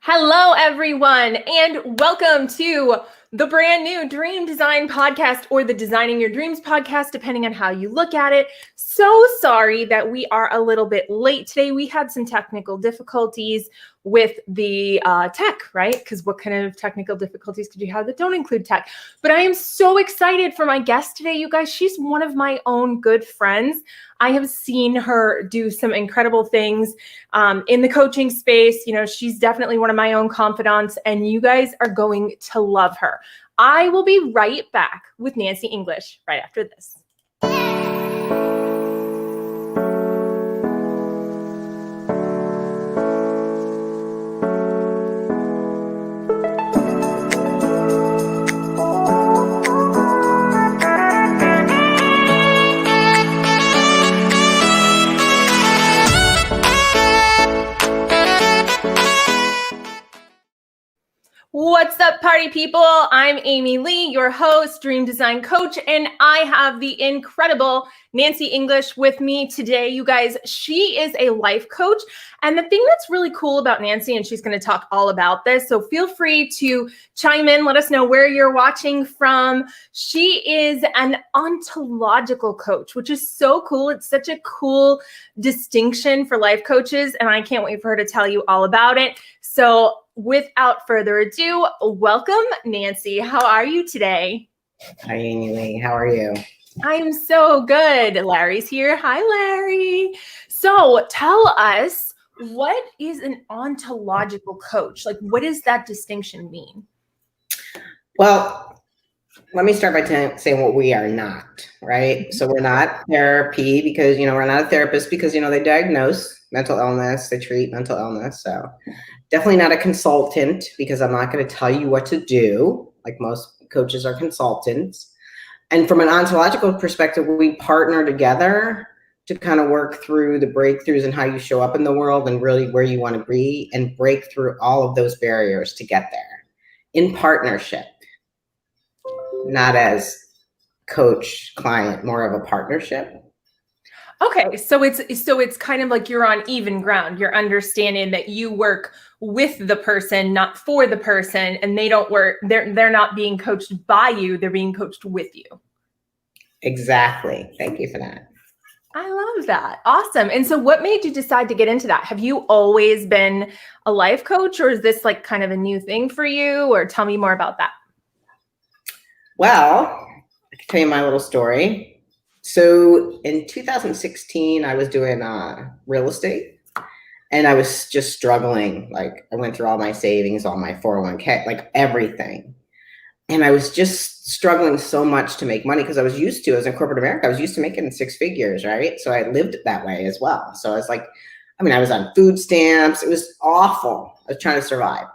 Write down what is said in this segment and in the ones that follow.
Hello, everyone, and welcome to the brand new Dream Design Podcast, or the Designing Your Dreams podcast, depending on how you look at it. So sorry that we are a little bit late today. We had some technical difficulties with the tech, right? Because what kind of technical difficulties could you have that don't include tech? But I am so excited for my guest today, you guys. She's one of my own good friends. I have seen her do some incredible things in the coaching space. You know, she's definitely one of my own confidants, and you guys are going to love her. I will be right back with Nancy English right after this. What's up, party people? I'm AmyLee, your host, Dream Design Coach, and I have the incredible Nancy English with me today. You guys, she is a life coach, and the thing that's really cool about Nancy, and she's going to talk all about this, so feel free to chime in, let us know where you're watching from. She is an ontological coach, which is so cool. It's such a cool distinction for life coaches, and I can't wait for her to tell you all about it. So without further ado, welcome, Nancy. How are you today? Hi, AmyLee. How are you? I'm so good. Larry's here. Hi, Larry. So tell us, what is an ontological coach? Like, what does that distinction mean? Well, let me start by saying what we are not, right? So we're not therapy because, we're not a therapist because, they diagnose mental illness, they treat mental illness. So definitely not a consultant because I'm not going to tell you what to do. Like most coaches are consultants. And from an ontological perspective, we partner together to kind of work through the breakthroughs and how you show up in the world and really where you want to be and break through all of those barriers to get there in partnership, not as coach client, more of a partnership. Okay, so it's kind of like you're on even ground. You're understanding that you work with the person, not for the person, and they don't work. They're not being coached by you. They're being coached with you. Exactly. Thank you for that. I love that. Awesome. And so what made you decide to get into that? Have you always been a life coach, or is this like kind of a new thing for you? Or tell me more about that. Well, I can tell you my little story. So in 2016, I was doing real estate, and I was just struggling. Like, I went through all my savings, all my 401k, like everything. And I was just struggling so much to make money because I was in corporate America, I was used to making six figures, right? So I lived that way as well. So I was like, I was on food stamps. It was awful. I was trying to survive.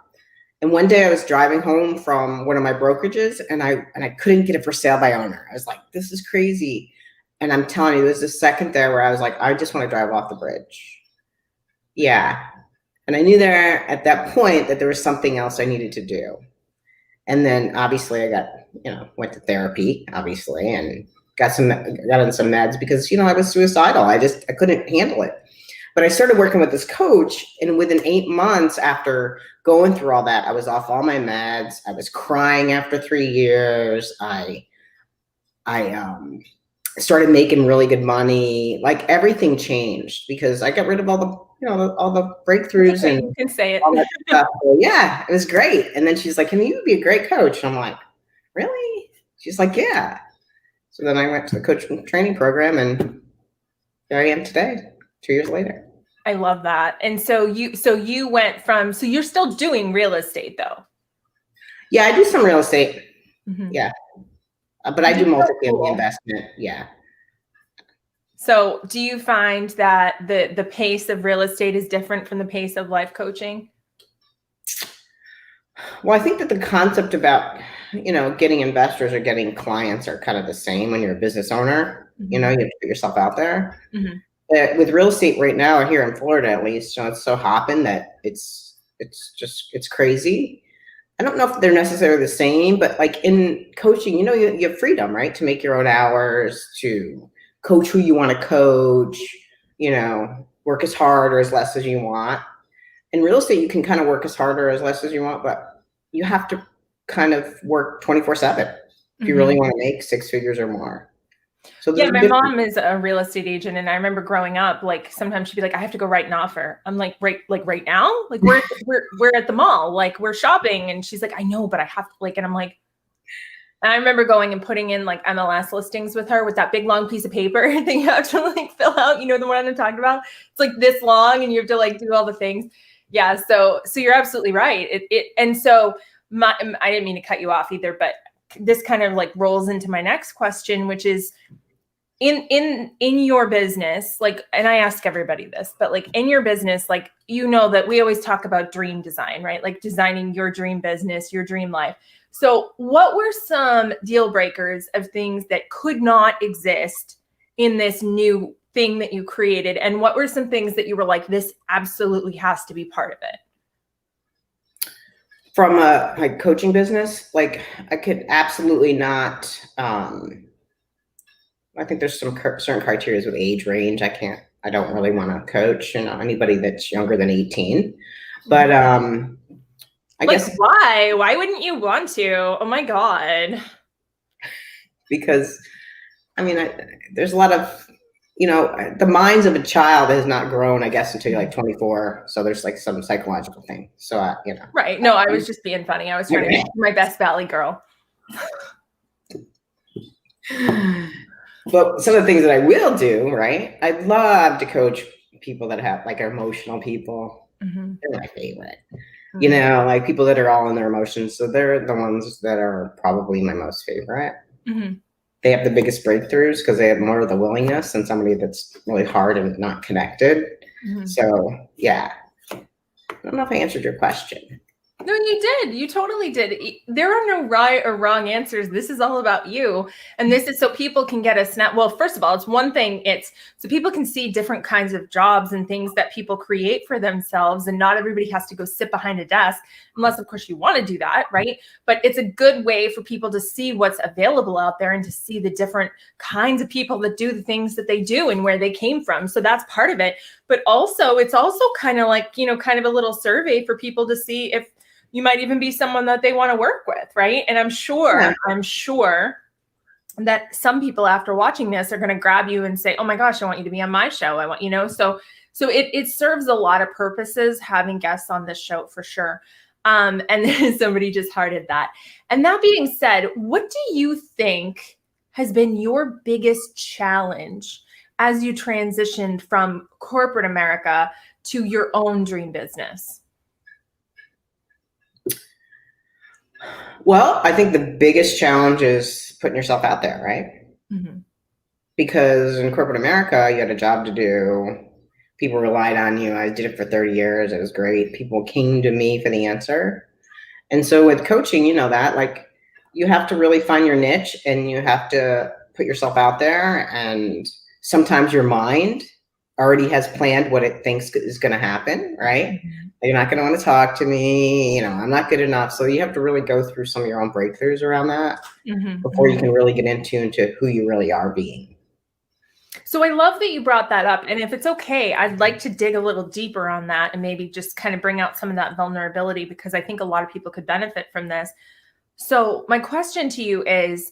And one day I was driving home from one of my brokerages, and I couldn't get it for sale by owner. I was like, this is crazy. And I'm telling you, there was a second there where I was like, I just want to drive off the bridge. Yeah. And I knew there at that point that there was something else I needed to do. And then obviously I got, went to therapy, obviously, and got on some meds because, I was suicidal. I couldn't handle it. But I started working with this coach, and within 8 months after going through all that, I was off all my meds. I was crying after 3 years. I started making really good money. Like, everything changed because I got rid of all the breakthroughs. Okay, and you can say it. all that stuff. So, yeah, it was great. And then she's like, can you be a great coach? And I'm like, really? She's like, yeah. So then I went to the coaching training program, and there I am today, 2 years later. I love that. And so you went from, so you're still doing real estate though? Yeah, I do some real estate. Mm-hmm. Yeah. But I do multifamily investment. Yeah. So do you find that the pace of real estate is different from the pace of life coaching? Well, I think that the concept about, getting investors or getting clients are kind of the same when you're a business owner. Mm-hmm. You have to put yourself out there. Mm-hmm. With real estate right now, here in Florida at least, it's so hopping that it's crazy. I don't know if they're necessarily the same, but like in coaching, you have freedom, right? To make your own hours, to coach who you want to coach, work as hard or as less as you want. in real estate, you can kind of work as hard or as less as you want, but you have to kind of work 24/7 if you really want to make 6 figures or more. So Yeah, there's a my difference. mom is a real estate agent, and I remember growing up, like sometimes she'd be like, "I have to go write an offer." I'm like, right now? Like we're at the mall, like we're shopping," and she's like, "I know, but I have to like," and I'm like, and I remember going and putting in like MLS listings with her with that big long piece of paper that you have to like fill out. You know the one I'm talking about? It's like this long, and you have to like do all the things. Yeah, so you're absolutely right. And so I didn't mean to cut you off either, but this kind of like rolls into my next question, which is in your business, like, and I ask everybody this, but like in your business, like, you know that we always talk about dream design, right? Like designing your dream business, your dream life. So what were some deal breakers of things that could not exist in this new thing that you created? And what were some things that you were like, this absolutely has to be part of it? From a like coaching business, like I could absolutely not, I think there's some certain criteria with age range. I don't really want to coach, anybody that's younger than 18. But I like, guess why wouldn't you want to? Oh my God. because I mean, there's a lot of, the minds of a child has not grown, I guess, until you're like 24. So there's like some psychological thing. So, Right. No, I was just being funny. I was trying to be my best Valley girl. But some of the things that I will do, right? I'd love to coach people that have like emotional people. Mm-hmm. They're my favorite. Mm-hmm. Like people that are all in their emotions. So they're the ones that are probably my most favorite. Mm-hmm. They have the biggest breakthroughs because they have more of the willingness than somebody that's really hard and not connected. Mm-hmm. So yeah, I don't know if I answered your question. No, you did. You totally did. There are no right or wrong answers. This is all about you. And this is so people can get a snap. Well, first of all, it's one thing. It's so people can see different kinds of jobs and things that people create for themselves. And not everybody has to go sit behind a desk, unless, of course, you want to do that, right? But it's a good way for people to see what's available out there and to see the different kinds of people that do the things that they do and where they came from. So that's part of it. But also, it's also kind of like, kind of a little survey for people to see if you might even be someone that they want to work with, right? And I'm sure that some people after watching this are going to grab you and say, "Oh my gosh, I want you to be on my show." I want, so it serves a lot of purposes having guests on this show for sure. And then somebody just hearted that. And that being said, what do you think has been your biggest challenge as you transitioned from corporate America to your own dream business? Well, I think the biggest challenge is putting yourself out there, right? Mm-hmm. Because in corporate America, you had a job to do. People relied on you. I did it for 30 years. It was great. People came to me for the answer. And so with coaching, that, like, you have to really find your niche and you have to put yourself out there. And sometimes your mind already has planned what it thinks is going to happen, right? Mm-hmm. You're not going to want to talk to me. I'm not good enough. So you have to really go through some of your own breakthroughs around that before you can really get into who you really are being. So I love that you brought that up. And if it's okay, I'd like to dig a little deeper on that and maybe just kind of bring out some of that vulnerability, because I think a lot of people could benefit from this. So my question to you is,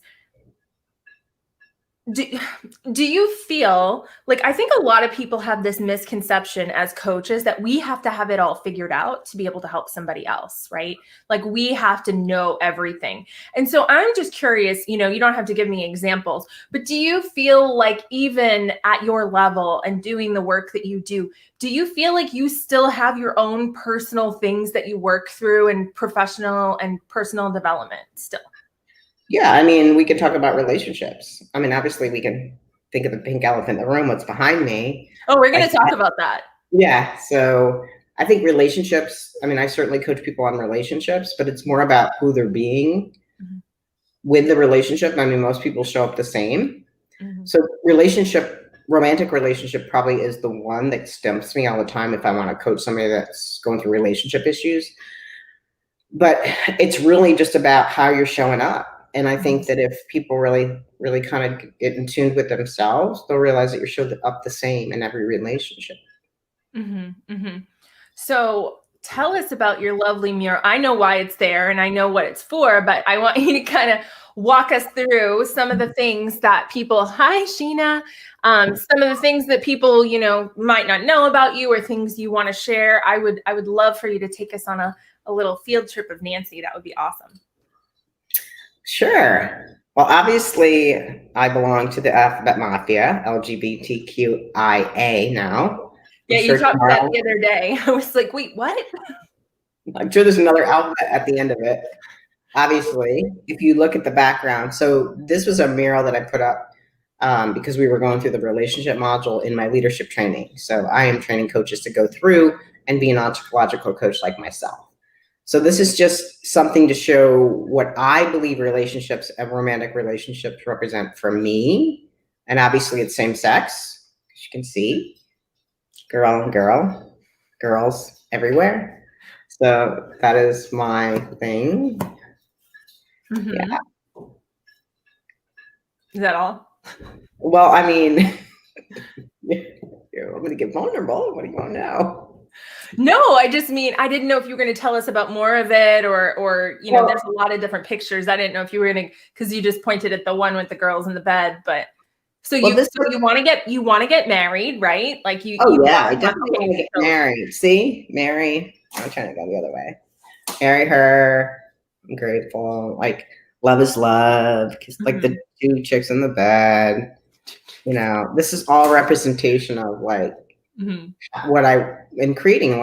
do you feel like, I think a lot of people have this misconception as coaches that we have to have it all figured out to be able to help somebody else, right? Like we have to know everything. And so I'm just curious, you don't have to give me examples, but do you feel like even at your level and doing the work that you do you feel like you still have your own personal things that you work through and professional and personal development still? Yeah, I mean, we could talk about relationships. I mean, obviously, we can think of the pink elephant in the room, what's behind me. Oh, we're going to talk about that. Yeah, so I think relationships, I mean, I certainly coach people on relationships, but it's more about who they're being with the relationship. I mean, most people show up the same. Mm-hmm. So romantic relationship probably is the one that stumps me all the time if I want to coach somebody that's going through relationship issues. But it's really just about how you're showing up. And I think that if people really, really kind of get in tune with themselves, they'll realize that you're showing up the same in every relationship. Mm-hmm, mm-hmm. So tell us about your lovely mural. I know why it's there and I know what it's for, but I want you to kind of walk us through some of the things that people, hi, Sheena, some of the things that people, might not know about you or things you want to share. I would love for you to take us on a little field trip of Nancy. That would be awesome. Sure. Well, obviously, I belong to the Alphabet Mafia, LGBTQIA now. Yeah, you talked about that the other day. I was like, wait, what? I'm sure there's another alphabet at the end of it. Obviously, if you look at the background. So this was a mural that I put up because we were going through the relationship module in my leadership training. So I am training coaches to go through and be an ontological coach like myself. So this is just something to show what I believe relationships and romantic relationships represent for me. And obviously it's same sex, as you can see, girl and girl, girls everywhere. So that is my thing. Mm-hmm. Yeah. Is that all? Well, I mean, I'm going to get vulnerable. What do you want to know? No, I just mean, I didn't know if you were going to tell us about more of it or there's a lot of different pictures. I didn't know if you were going to, because you just pointed at the one with the girls in the bed, but so you want to get married, right? Like you. Oh yeah, I definitely want to get married. See, marry. I'm trying to go the other way. Marry her. I'm grateful. Like love is love. Like the two chicks in the bed. This is all representation of like what I am creating.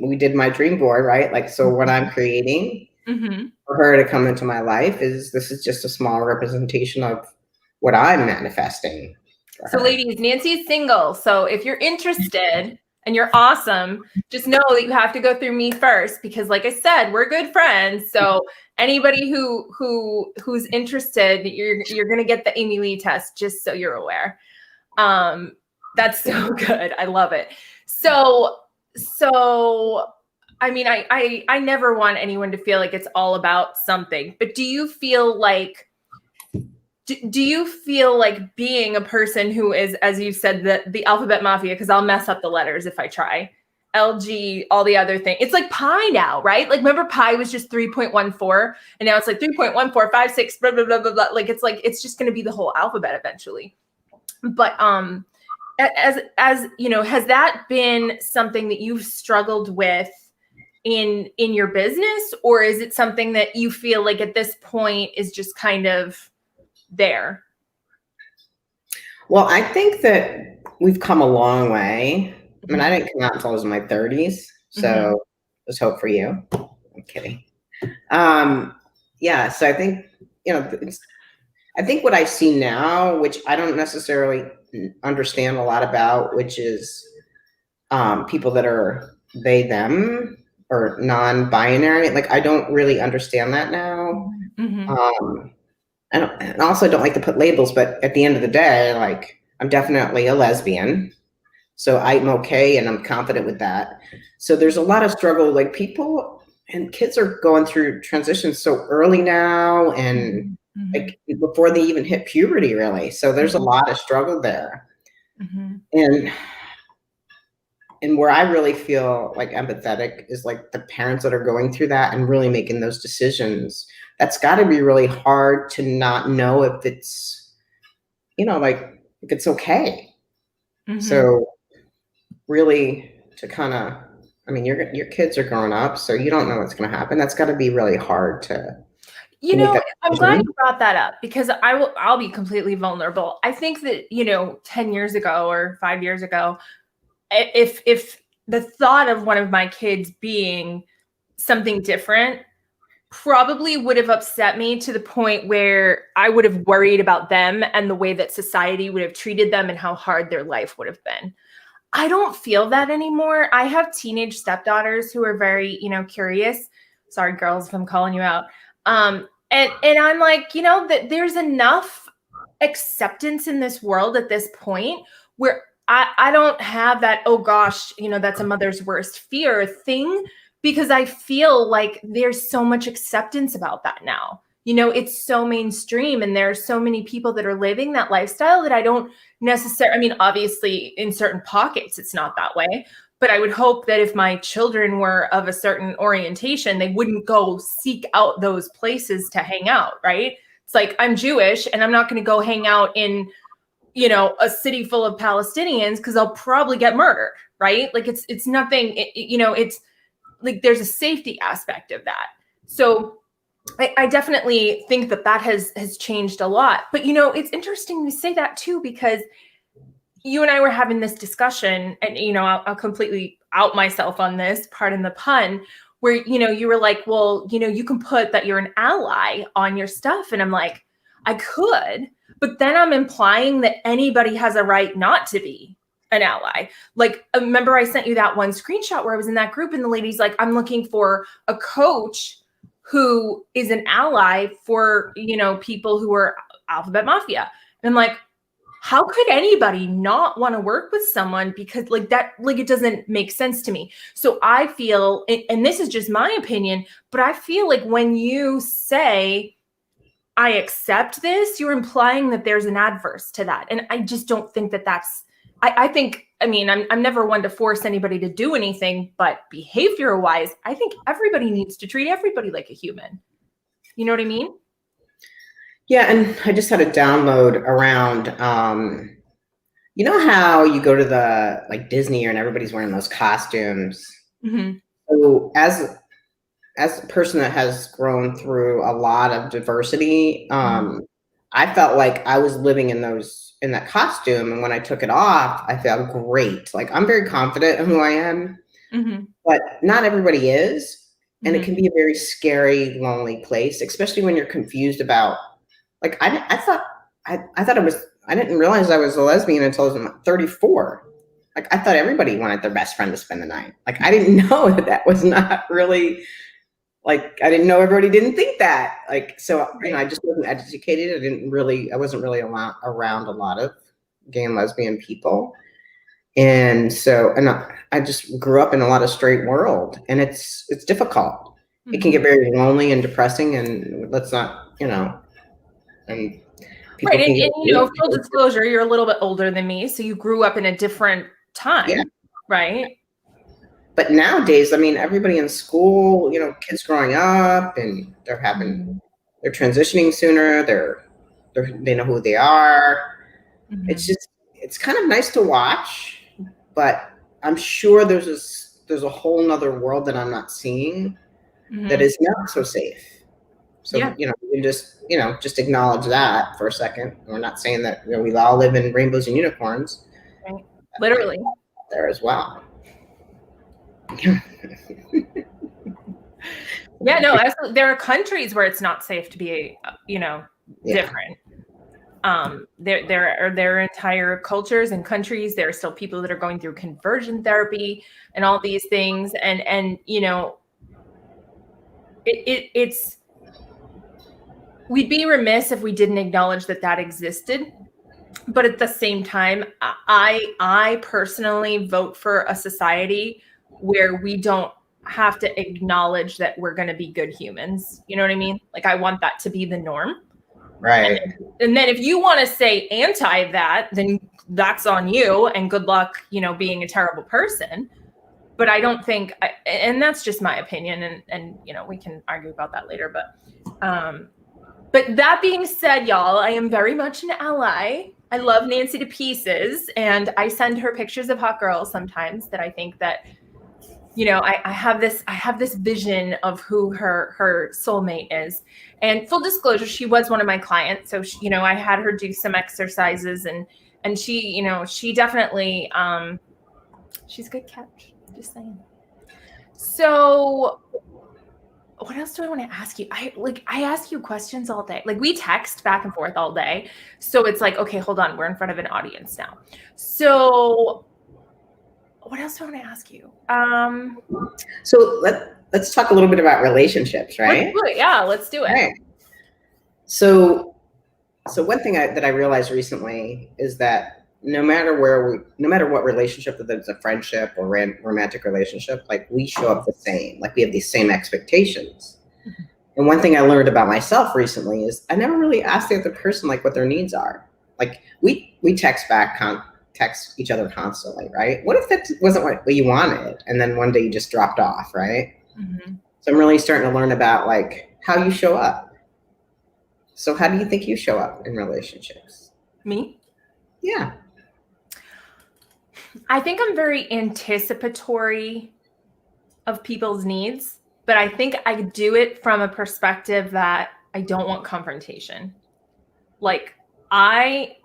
We did my dream board, right? Like, so what I'm creating for her to come into my life this is just a small representation of what I'm manifesting. So ladies, Nancy's single. So if you're interested and you're awesome, just know that you have to go through me first, because like I said, we're good friends. So anybody who's interested, you're going to get the AmyLee test, just so you're aware. That's so good. I love it. So I mean, I never want anyone to feel like it's all about something, but do you feel like being a person who is, as you said, the alphabet mafia, because I'll mess up the letters if I try, LG, all the other things. It's like pi now, right? Like remember pi was just 3.14 and now it's like 3.1456, blah, blah, blah, blah, blah. Like it's just going to be the whole alphabet eventually. But, as you know, has that been something that you've struggled with in your business, or is it something that you feel like at this point is just kind of there? Well, I think that we've come a long way. I mean, I didn't come out until I was in my 30s, so there's hope for you. I'm kidding. Yeah, so I think, I think what I see now, which I don't necessarily understand a lot about, which is people that are they, them, or non-binary. Like, I don't really understand that now. And also don't like to put labels, but at the end of the day, like, I'm definitely a lesbian. So I'm okay and I'm confident with that. So there's a lot of struggle, like people and kids are going through transitions so early now and like before they even hit puberty, really. So there's a lot of struggle there. And where I really feel like empathetic is like the parents that are going through that and really making those decisions. That's got to be really hard to not know if it's, like if it's okay. So really to kind of, I mean, your kids are growing up, so you don't know what's going to happen. That's got to be really hard to. I'm glad you brought that up, because I'll be completely vulnerable. I think that, 10 years ago or 5 years ago, if the thought of one of my kids being something different probably would have upset me to the point where I would have worried about them and the way that society would have treated them and how hard their life would have been. I don't feel that anymore. I have teenage stepdaughters who are very, curious. Sorry, girls, if I'm calling you out. And I'm like, that there's enough acceptance in this world at this point where I don't have that, oh gosh, that's a mother's worst fear thing, because I feel like there's so much acceptance about that now. It's so mainstream and there are so many people that are living that lifestyle that I don't necessarily, I mean, obviously in certain pockets, it's not that way, But I would hope that if my children were of a certain orientation, they wouldn't go seek out those places to hang out, right? It's like, I'm Jewish and I'm not going to go hang out in, a city full of Palestinians because I'll probably get murdered, right? Like it's nothing, it's like there's a safety aspect of that. So I definitely think that has changed a lot. But, it's interesting you say that too, because you and I were having this discussion, and, I'll completely out myself on this, pardon the pun, where, you were like, well, you can put that you're an ally on your stuff. And I'm like, I could, but then I'm implying that anybody has a right not to be an ally. Like, remember I sent you that one screenshot where I was in that group and the lady's like, I'm looking for a coach who is an ally for, people who are alphabet mafia. And I'm like, how could anybody not want to work with someone? Because that, it doesn't make sense to me. So I feel, and this is just my opinion, but I feel like when you say, I accept this, you're implying that there's an adverse to that. And I just don't think that that's, I think, I'm never one to force anybody to do anything, but behavior wise, I think everybody needs to treat everybody like a human. You know what I mean? Yeah. And I just had a download around, you know how you go to the Disney and everybody's wearing those costumes. Mm-hmm. So as a person that has grown through a lot of diversity, I felt like I was living in that costume. And when I took it off, I felt great. Like, I'm very confident in who I am, but not everybody is. And it can be a very scary, lonely place, especially when you're confused about, I thought I didn't realize I was a lesbian until I was 34. I thought everybody wanted their best friend to spend the night. I didn't know that was not really, I didn't know everybody didn't think that. So, I just wasn't educated. I wasn't really around a lot of gay and lesbian people. And so, I just grew up in a lot of straight world, and it's difficult. It can get very lonely and depressing, and let's not, and right. And full disclosure, you're a little bit older than me. So you grew up in a different time, right? But nowadays, everybody in school, kids growing up, and they're transitioning sooner. They know who they are. It's kind of nice to watch, but I'm sure there's a whole nother world that I'm not seeing that is not so safe. So, you can just acknowledge that for a second. We're not saying that we all live in rainbows and unicorns. Right. Literally. There as well. Yeah, no, absolutely. There are countries where it's not safe to be, different. There are entire cultures and countries. There are still people that are going through conversion therapy and all these things. And it's, we'd be remiss if we didn't acknowledge that existed. But at the same time, I personally vote for a society where we don't have to acknowledge that we're going to be good humans. You know what I mean? I want that to be the norm. Right. And then if you want to say anti that, then that's on you, and good luck, being a terrible person. But I don't think, and that's just my opinion, and we can argue about that later. But that being said, y'all, I am very much an ally. I love Nancy to pieces, and I send her pictures of hot girls sometimes that I think that, I have this vision of who her soulmate is. And full disclosure, she was one of my clients. So, I had her do some exercises, and she, she definitely, she's a good catch, just saying. So what else do I want to ask you? I ask you questions all day. We text back and forth all day. So it's okay, hold on. We're in front of an audience now. So what else do I want to ask you? So let's talk a little bit about relationships, right? Let's do it. Yeah, let's do it. Right. So one thing that I realized recently is that no matter what relationship, whether it's a friendship or romantic relationship, we show up the same. We have these same expectations. And one thing I learned about myself recently is I never really asked the other person what their needs are. We text back text each other constantly, right? What if that wasn't what you wanted? And then one day you just dropped off, right? Mm-hmm. So I'm really starting to learn about like how you show up. So how do you think you show up in relationships? Me? Yeah. I think I'm very anticipatory of people's needs, but I think I do it from a perspective that I don't want confrontation. Like I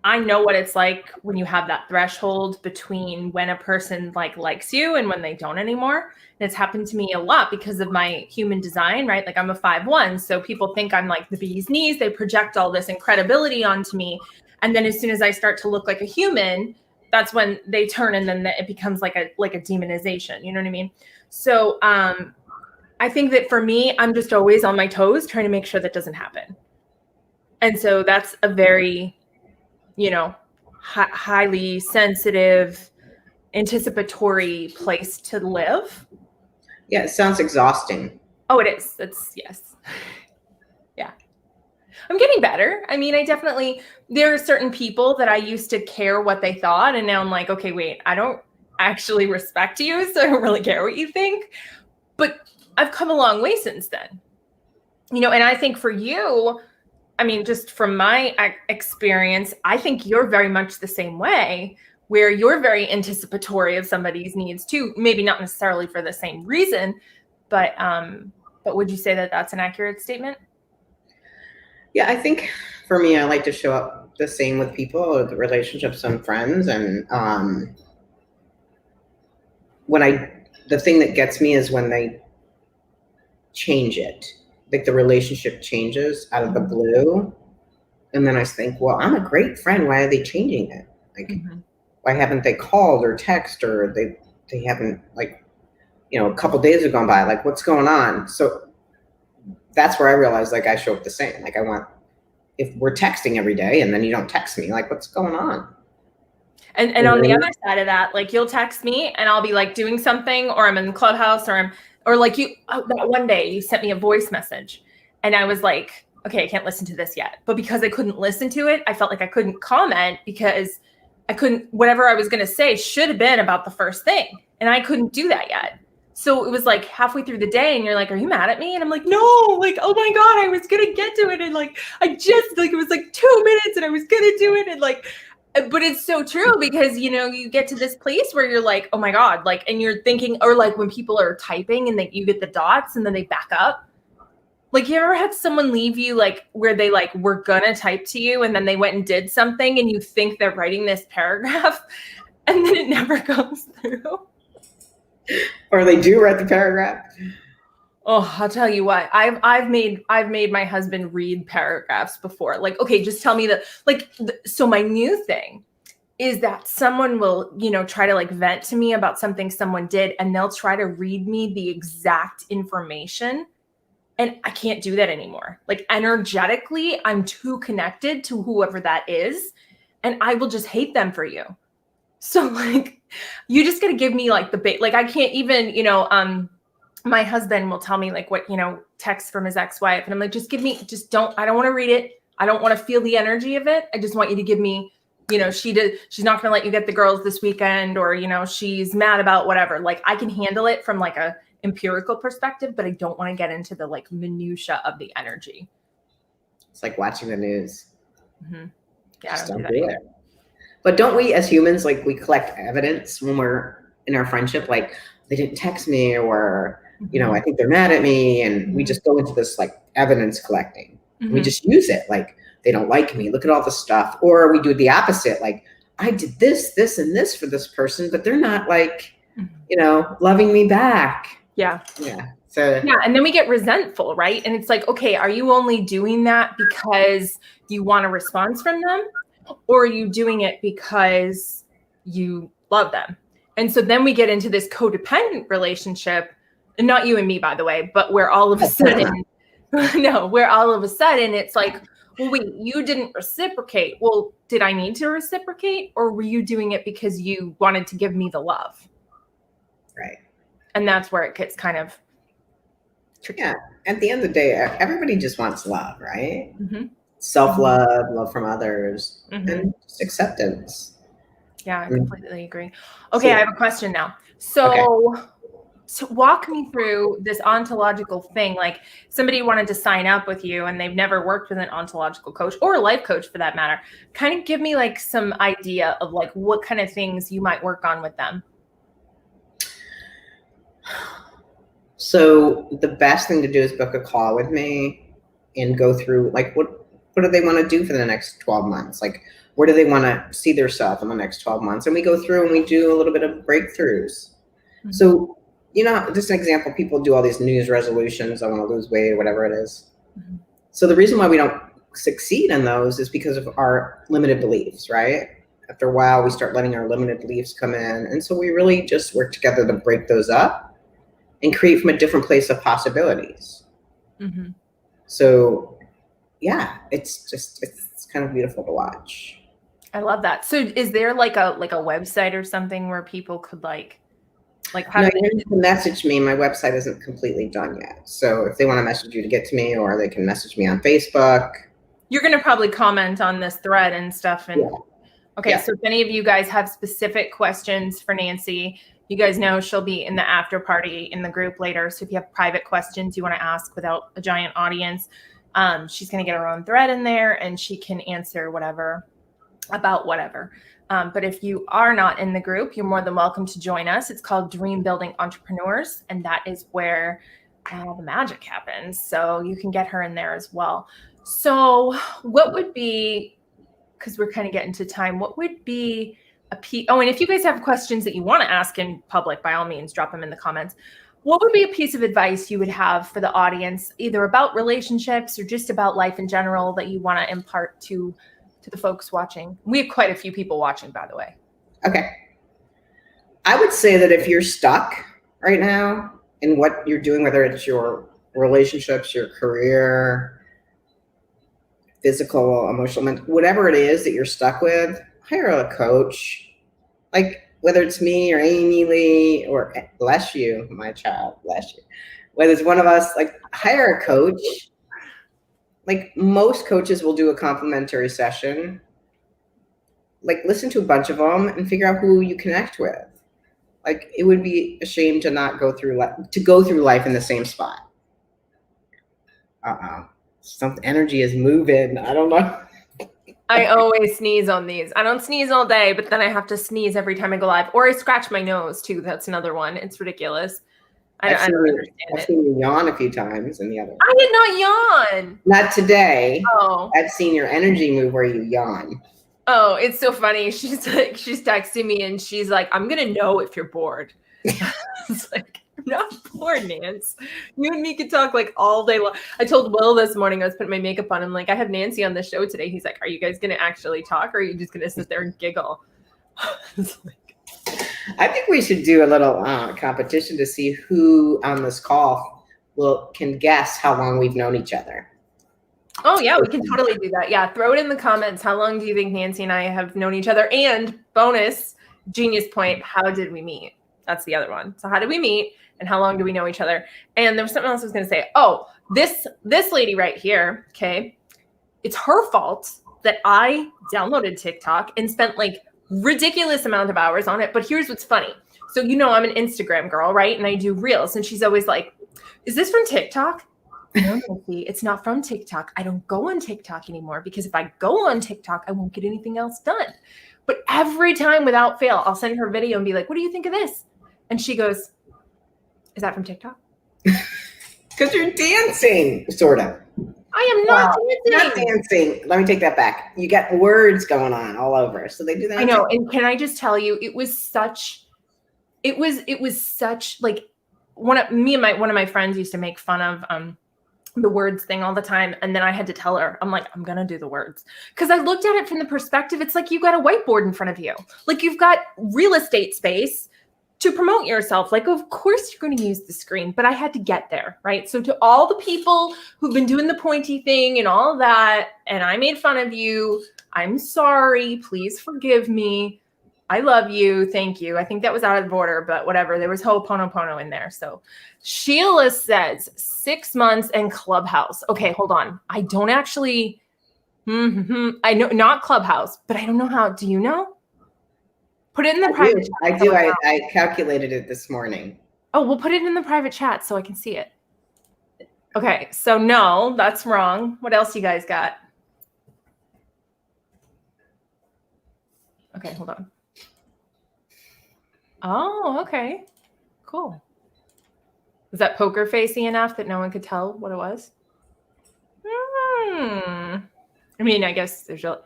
know what it's like when you have that threshold between when a person likes you and when they don't anymore. And it's happened to me a lot because of my human design, right? Like I'm a 5'1", so people think I'm like the bee's knees. They project all this incredibility onto me. And then as soon as I start to look like a human, that's when they turn, and then it becomes like a demonization. You know what I mean? So I think that for me, I'm just always on my toes trying to make sure that doesn't happen. And so that's a very, highly sensitive, anticipatory place to live. Yeah, it sounds exhausting. Oh, it is. Yes. Yeah. I'm getting better. I mean, there are certain people that I used to care what they thought. And now I'm like, okay, wait, I don't actually respect you. So I don't really care what you think. But I've come a long way since then. And I think for you, I mean, just from my experience, I think you're very much the same way, where you're very anticipatory of somebody's needs too. Maybe not necessarily for the same reason, but would you say that that's an accurate statement? Yeah, I think for me, I like to show up the same with people, the relationships and friends. And the thing that gets me is when they change it, like the relationship changes out of the blue. And then I think, well, I'm a great friend. Why are they changing it? Like, why haven't they called or text, or they haven't, like, a couple days have gone by, like, what's going on? So that's where I realized, like, I show up the same. Like, if we're texting every day and then you don't text me, like, what's going on? And on the other side of that, like, you'll text me and I'll be like doing something, or I'm in the Clubhouse, or like that one day you sent me a voice message and I was like, okay, I can't listen to this yet. But because I couldn't listen to it, I felt like I couldn't comment because whatever I was going to say should have been about the first thing. And I couldn't do that yet. So it was like halfway through the day and you're like, are you mad at me? And I'm like, no, like, oh my God, I was going to get to it. And like, it was like 2 minutes and I was going to do it. And like, but it's so true because, you get to this place where you're like, oh my God, like, and you're thinking, or like when people are typing and you get the dots and then they back up. Like, you ever had someone leave you, like, where they like were gonna type to you and then they went and did something and you think they're writing this paragraph and then it never comes through? Or they do write the paragraph. Oh, I'll tell you what, I've made my husband read paragraphs before. Like, okay, just tell me so my new thing is that someone will, try to like vent to me about something someone did and they'll try to read me the exact information. And I can't do that anymore. Like, energetically, I'm too connected to whoever that is. And I will just hate them for you. So like, you just got to give me like the bait. Like, I can't even, my husband will tell me like what, text from his ex-wife. And I'm like, I don't want to read it. I don't want to feel the energy of it. I just want you to give me, she's not going to let you get the girls this weekend, or, she's mad about whatever. Like, I can handle it from like a empirical perspective, but I don't want to get into the like minutia of the energy. It's like watching the news. Mm-hmm. Yeah, just don't do it. But don't we as humans, like, we collect evidence when we're in our friendship, like they didn't text me, or I think they're mad at me, and we just go into this like evidence collecting. We just use it, like, they don't like me, look at all the stuff. Or we do the opposite, like, I did this and this for this person, but they're not like loving me back. Yeah. So yeah, and then we get resentful, right? And it's like, okay, are you only doing that because you want a response from them, or are you doing it because you love them? And so then we get into this codependent relationship, and not you and me, by the way, but where all of a sudden, it's like, well, wait, you didn't reciprocate. Well, did I need to reciprocate, or were you doing it because you wanted to give me the love? Right. And that's where it gets kind of tricky. Yeah. At the end of the day, everybody just wants love, right? Self-love, love from others, and just acceptance. Yeah, I completely agree. Okay, I have a question now. Okay. So walk me through this ontological thing. Like somebody wanted to sign up with you and they've never worked with an ontological coach or a life coach for that matter. Kind of give me like some idea of like what kind of things you might work on with them. So the best thing to do is book a call with me and go through like what do they want to do for the next 12 months? Like where do they want to see themselves in the next 12 months? And we go through and we do a little bit of breakthroughs. Mm-hmm. So, just an example, people do all these New Year's resolutions. I want to lose weight or whatever it is. Mm-hmm. So the reason why we don't succeed in those is because of our limited beliefs, right? After a while, we start letting our limited beliefs come in. And so we really just work together to break those up and create from a different place of possibilities. Mm-hmm. So yeah, it's kind of beautiful to watch. I love that. So is there like a website or something where people could like how no, you can message me. My website isn't completely done yet. So if they want to message you to get to me, or they can message me on Facebook. You're going to probably comment on this thread and stuff. And okay, so if any of you guys have specific questions for Nancy, you guys know she'll be in the after party in the group later. So if you have private questions you want to ask without a giant audience, she's going to get her own thread in there and she can answer whatever about whatever. But if you are not in the group, you're more than welcome to join us. It's called Dream Building Entrepreneurs, and that is where the magic happens. So you can get her in there as well. So what would be, because we're kind of getting to time, what would be and if you guys have questions that you want to ask in public, by all means, drop them in the comments. What would be a piece of advice you would have for the audience, either about relationships or just about life in general, that you want to impart to the folks watching? We have quite a few people watching, by the way. Okay. I would say that if you're stuck right now in what you're doing, whether it's your relationships, your career, physical, emotional, whatever it is that you're stuck with, hire a coach. Like whether it's me or AmyLee or bless you, my child, bless you. Whether it's one of us, like hire a coach. Like most coaches will do a complimentary session. Like listen to a bunch of them and figure out who you connect with. Like it would be a shame to not go through life in the same spot. Some energy is moving. I don't know. I always sneeze on these. I don't sneeze all day, but then I have to sneeze every time I go live, or I scratch my nose too. That's another one. It's ridiculous. I don't understand it. I've seen you yawn a few times in the other one. I did not yawn. Not today. Oh. I've seen your energy move where you yawn. Oh, it's so funny. She's texting me and she's like, I'm going to know if you're bored. It's like, I'm not bored, Nance. You and me could talk like all day long. I told Will this morning, I was putting my makeup on. I'm like, I have Nancy on the show today. He's like, are you guys going to actually talk, or are you just going to sit there and giggle? It's like, I think we should do a little competition to see who on this call can guess how long we've known each other. Oh yeah, we can totally do that. Yeah, throw it in the comments. How long do you think Nancy and I have known each other? And bonus, genius point, how did we meet? That's the other one. So how did we meet and how long do we know each other? And there was something else I was going to say. Oh, this lady right here, okay, it's her fault that I downloaded TikTok and spent like ridiculous amount of hours on it. But here's what's funny. So, I'm an Instagram girl, right? And I do reels. And she's always like, is this from TikTok? No, Nancy, it's not from TikTok. I don't go on TikTok anymore because if I go on TikTok, I won't get anything else done. But every time without fail, I'll send her a video and be like, what do you think of this? And she goes, is that from TikTok? Because you're dancing, sort of. I am not dancing. Not dancing. Let me take that back. You got words going on all over. So they do that. I know. And can I just tell you, it was such like one of my friends used to make fun of the words thing all the time. And then I had to tell her, I'm like, I'm going to do the words. Because I looked at it from the perspective, it's like you've got a whiteboard in front of you. Like you've got real estate space to promote yourself. Like, of course you're going to use the screen, but I had to get there, right? So to all the people who've been doing the pointy thing and all that, and I made fun of you, I'm sorry, please forgive me. I love you. Thank you. I think that was out of order, but whatever. There was Ho'oponopono in there. So Sheila says 6 months and Clubhouse. Okay, hold on. I don't actually, I know, not Clubhouse, but I don't know how, do you know? Put it in the private chat. I do. I calculated it this morning. Oh, we'll put it in the private chat so I can see it. Okay, so no, that's wrong. What else you guys got? Okay, hold on. Oh, okay. Cool. Was that poker facey enough that no one could tell what it was? I mean, I guess there's a...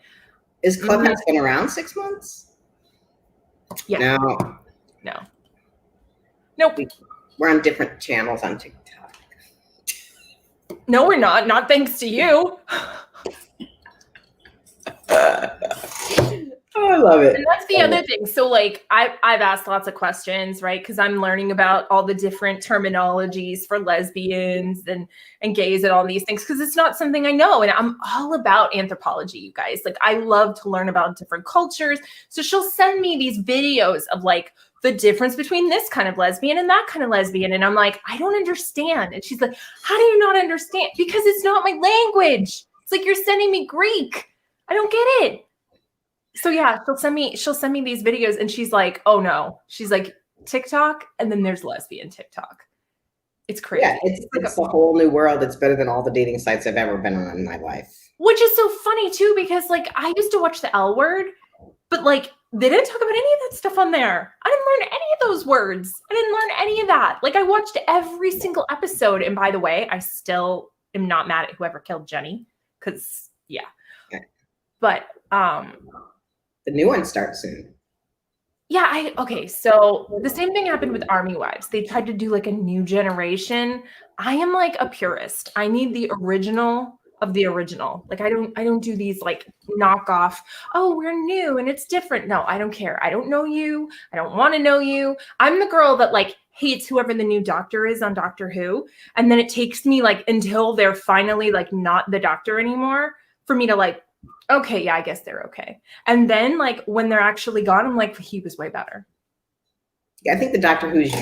Is Clubhouse been around 6 months? Yeah. No. Nope. We're on different channels on TikTok. No, we're not. Not thanks to you. Oh, I love it. And that's the other thing. So like I've asked lots of questions, right? Because I'm learning about all the different terminologies for lesbians and gays and all these things, because it's not something I know. And I'm all about anthropology, you guys. Like I love to learn about different cultures. So she'll send me these videos of like the difference between this kind of lesbian and that kind of lesbian. And I'm like, I don't understand. And she's like, how do you not understand? Because it's not my language. It's like you're sending me Greek. I don't get it. So yeah, she'll send me these videos and she's like, oh no. She's like, TikTok, and then there's lesbian TikTok. It's crazy. Yeah, it's a whole new world. It's better than all the dating sites I've ever been on in my life. Which is so funny too, because like I used to watch the L Word, but like they didn't talk about any of that stuff on there. I didn't learn any of those words. I didn't learn any of that. Like I watched every single episode. And by the way, I still am not mad at whoever killed Jenny. Cause yeah. But the new one starts soon. Yeah, okay. So the same thing happened with Army Wives. They tried to do like a new generation. I am like a purist. I need the original of the original. Like I don't do these like knockoff, oh, we're new and it's different. No, I don't care. I don't know you. I don't want to know you. I'm the girl that like hates whoever the new doctor is on Doctor Who. And then it takes me like until they're finally like not the doctor anymore for me to like, okay, yeah, I guess they're okay. And then like when they're actually gone, I'm like, he was way better. Yeah, I think the Doctor Who's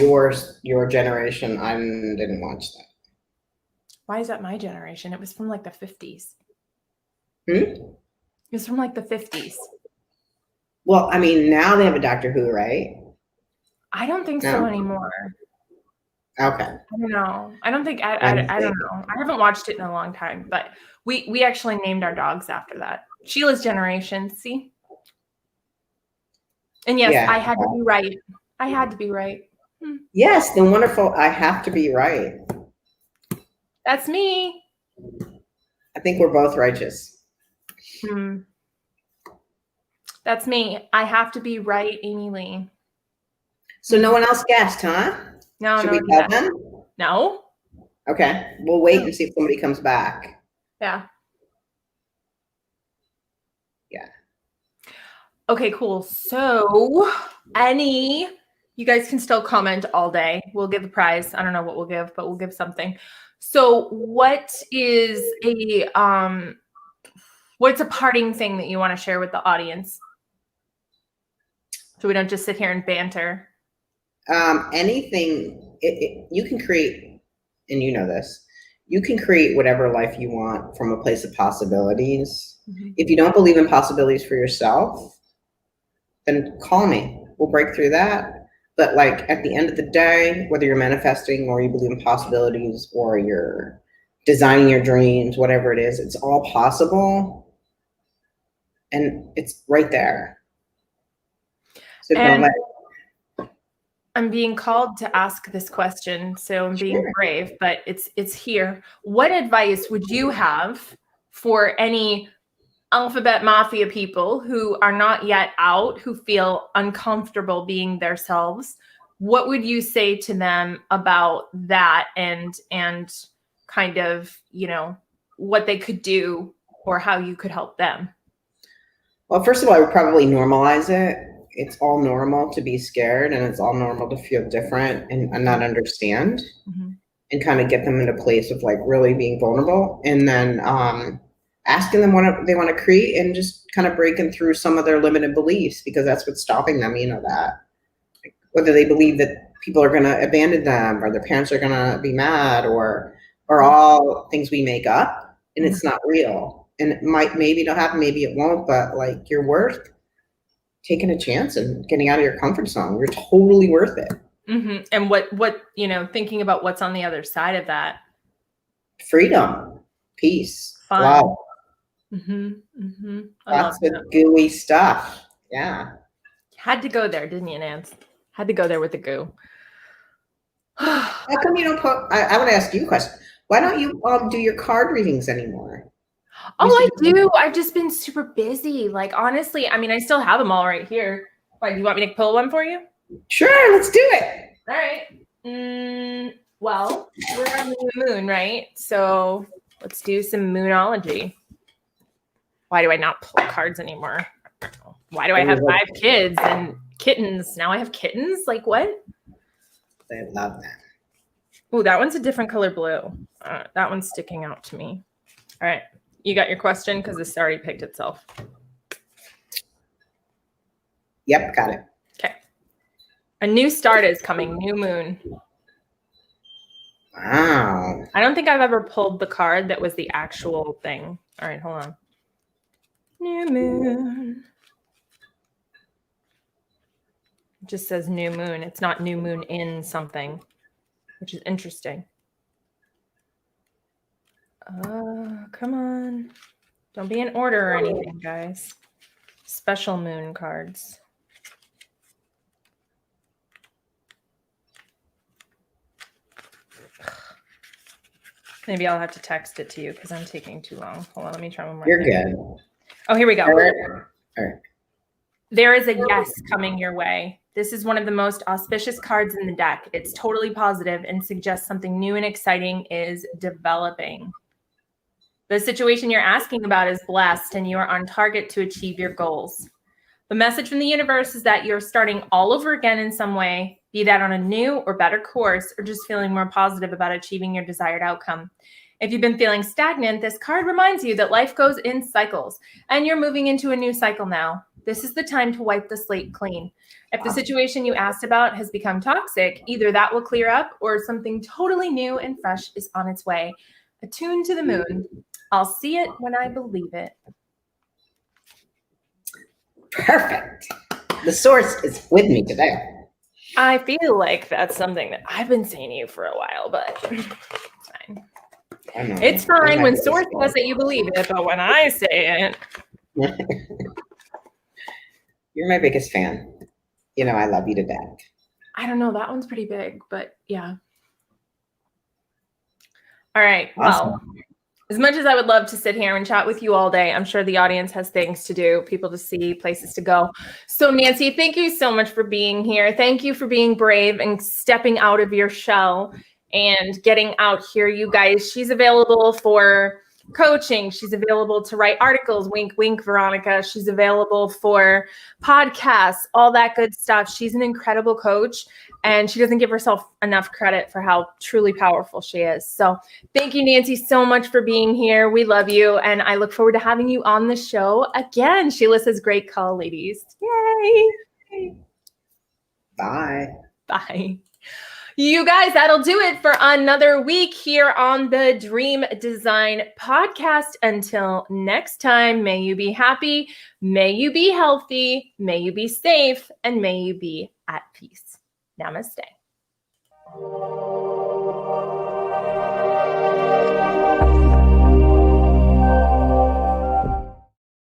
your generation. I didn't watch that. Why is that my generation? It was from like the 50s. It was from like the 50s. Well, I mean, now they have a Doctor Who, right? I don't think so anymore. Okay. I don't know. I don't think, I don't know. I haven't watched it in a long time, but we actually named our dogs after that. Sheila's generation, see? And yes, yeah. I had to be right. I had to be right. Yes, the wonderful I have to be right. That's me. I think we're both righteous. That's me. I have to be right, AmyLee. So no one else guessed, huh? No, Should we tell them? No. Okay. We'll wait and see if somebody comes back. Yeah. Yeah. Okay, cool. So you guys can still comment all day. We'll give a prize. I don't know what we'll give, but we'll give something. So what is what's a parting thing that you want to share with the audience? So we don't just sit here and banter. Anything you can create, and you know this, you can create whatever life you want from a place of possibilities. If you don't believe in possibilities for yourself, then call me. We'll break through that. But like at the end of the day, whether you're manifesting or you believe in possibilities or you're designing your dreams, whatever it is, it's all possible. And it's right there. So don't let I'm being called to ask this question, so I'm being brave, but it's here. What advice would you have for any alphabet mafia people who are not yet out, who feel uncomfortable being themselves? What would you say to them about that and kind of, you know, what they could do or how you could help them? Well, first of all, I would probably normalize it. It's all normal to be scared, and it's all normal to feel different and not understand, and kind of get them in a place of like really being vulnerable, and then asking them what they want to create and just kind of breaking through some of their limited beliefs, because that's what's stopping them. You know that, like, whether they believe that people are going to abandon them or their parents are going to be mad or all things we make up, and it's not real, and it maybe it'll happen, maybe it won't, but like your worth taking a chance and getting out of your comfort zone. You're totally worth it. Mm-hmm. And what, thinking about what's on the other side of that. Freedom, peace, Fun. love. Mm-hmm. Mm-hmm. Lots of gooey stuff. Yeah. Had to go there, didn't you, Nance? Had to go there with the goo. How come you don't I want to ask you a question. Why don't you do your card readings anymore? Oh, I do. I've just been super busy. Like, honestly, I mean, I still have them all right here. Why, do you want me to pull one for you? Sure, let's do it. All right. Well, we're on the new moon, right? So let's do some moonology. Why do I not pull cards anymore? Why do I have 5 kids and kittens? Now I have kittens? Like, what? I love that. Oh, that one's a different color blue. That one's sticking out to me. All right. You got your question? Because this already picked itself. Yep, got it. Okay. A new start is coming. New moon. Wow. I don't think I've ever pulled the card that was the actual thing. All right, hold on. New moon. It just says new moon. It's not new moon in something, which is interesting. Come on. Don't be in order or anything, guys. Special moon cards. Maybe I'll have to text it to you because I'm taking too long. Hold on, let me try one more. You're good. Oh, here we go. All right. There is a yes coming your way. This is one of the most auspicious cards in the deck. It's totally positive and suggests something new and exciting is developing. The situation you're asking about is blessed and you are on target to achieve your goals. The message from the universe is that you're starting all over again in some way, be that on a new or better course, or just feeling more positive about achieving your desired outcome. If you've been feeling stagnant, this card reminds you that life goes in cycles and you're moving into a new cycle now. This is the time to wipe the slate clean. If the situation you asked about has become toxic, either that will clear up or something totally new and fresh is on its way. Attuned to the moon. I'll see it when I believe it. Perfect. The source is with me today. I feel like that's something that I've been saying to you for a while, but it's fine. It's fine when source says that you believe it, but when I say it. You're my biggest fan. You know, I love you to death. I don't know. That one's pretty big, but yeah. All right. Awesome. Well, as much as I would love to sit here and chat with you all day, I'm sure the audience has things to do, people to see, places to go. So Nancy, thank you so much for being here. Thank you for being brave and stepping out of your shell and getting out here, you guys. She's available for coaching. She's available to write articles. Wink, wink, Veronica. She's available for podcasts, all that good stuff. She's an incredible coach. And she doesn't give herself enough credit for how truly powerful she is. So thank you, Nancy, so much for being here. We love you. And I look forward to having you on the show again. Sheila says, great call, ladies. Yay. Bye. Bye. You guys, that'll do it for another week here on the Dream Design Podcast. Until next time, may you be happy, may you be healthy, may you be safe, and may you be at peace. Namaste.